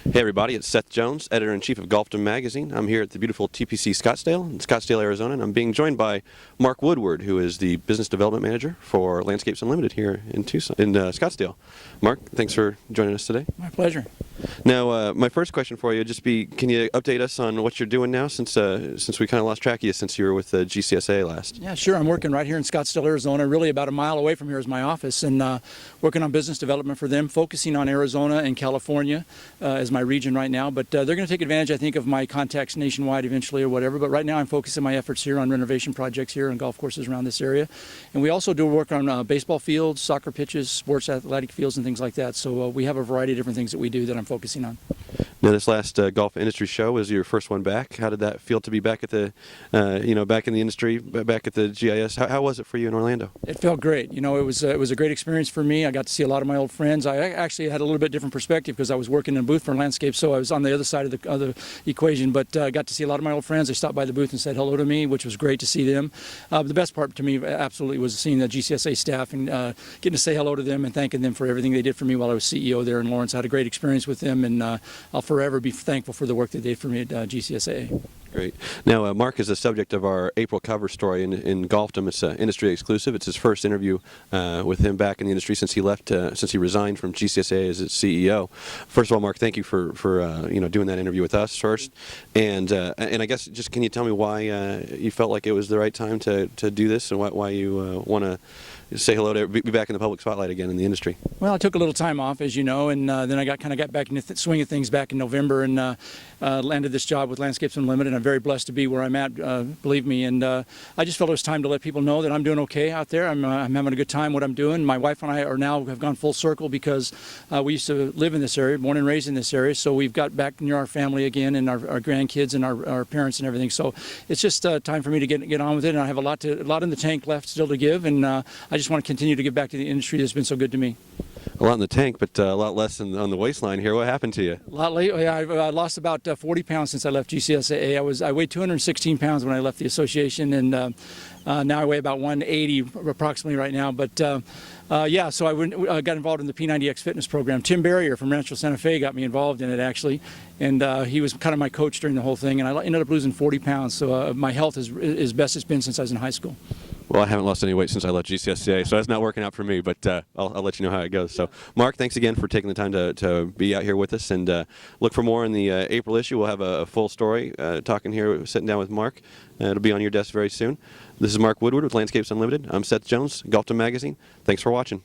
Hey everybody, it's Seth Jones, Editor-in-Chief of Golfdom Magazine. I'm here at the beautiful TPC Scottsdale in Scottsdale, Arizona, and I'm being joined by Mark Woodward, who is the Business Development Manager for Landscapes Unlimited here in Scottsdale. Mark, thanks for joining us today. My pleasure. Now, my first question for you would just be, can you update us on what you're doing now since we kind of lost track of you since you were with GCSA last? Yeah, sure. I'm working right here in Scottsdale, Arizona, really about a mile away from here is my office, and working on business development for them, focusing on Arizona and California as my region right now. But they're going to take advantage, I think, of my contacts nationwide eventually or whatever. But right now I'm focusing my efforts here on renovation projects here and golf courses around this area. And we also do work on baseball fields, soccer pitches, sports athletic fields, and things like that. So we have a variety of different things that we do that I'm focusing on. Now, this last golf industry show was your first one back. How did that feel to be back at the, back in the industry, back at the GIS? How was it for you in Orlando? It felt great. You know, it was a great experience for me. I got to see a lot of my old friends. I actually had a little bit different perspective because I was working in a booth for Landscape, so I was on the other side of the equation. But I got to see a lot of my old friends. They stopped by the booth and said hello to me, which was great to see them. The best part to me absolutely was seeing the GCSA staff and getting to say hello to them and thanking them for everything they did for me while I was CEO there in Lawrence. I had a great experience with them, and I'll forever be thankful for the work they did for me at GCSA. Great. Now, Mark is the subject of our April cover story in Golfdom. It's industry exclusive. It's his first interview with him back in the industry since he left, since he resigned from GCSA as its CEO. First of all, Mark, thank you for doing that interview with us first. And I guess just can you tell me why you felt like it was the right time to do this and why you want to say hello to be back in the public spotlight again in the industry? Well, I took a little time off, as you know, and then I got back into the swing of things back in November and landed this job with Landscapes Unlimited. I'm very blessed to be where I'm at, believe me. And I just felt it was time to let people know that I'm doing okay out there. I'm having a good time what I'm doing. My wife and I have gone full circle because we used to live in this area, born and raised in this area. So we've got back near our family again and our grandkids and our parents and everything. So it's just time for me to get on with it. And I have a lot in the tank left still to give, and I just want to continue to give back to the industry that's been so good to me. A lot in the tank, but a lot less on the waistline here. What happened to you? A lot lately. I lost about 40 pounds since I left GCSA. I weighed 216 pounds when I left the association, and now I weigh about 180 approximately right now. But yeah, so I got involved in the P90X fitness program. Tim Barrier from Rancho Santa Fe got me involved in it actually, and he was kind of my coach during the whole thing. And I ended up losing 40 pounds. So my health is best it's been since I was in high school. Well, I haven't lost any weight since I left GCSA, so that's not working out for me, but I'll let you know how it goes. So, Mark, thanks again for taking the time to be out here with us, and look for more in the April issue. We'll have a full story talking here, sitting down with Mark. It'll be on your desk very soon. This is Mark Woodward with Landscapes Unlimited. I'm Seth Jones, Golfdom Magazine. Thanks for watching.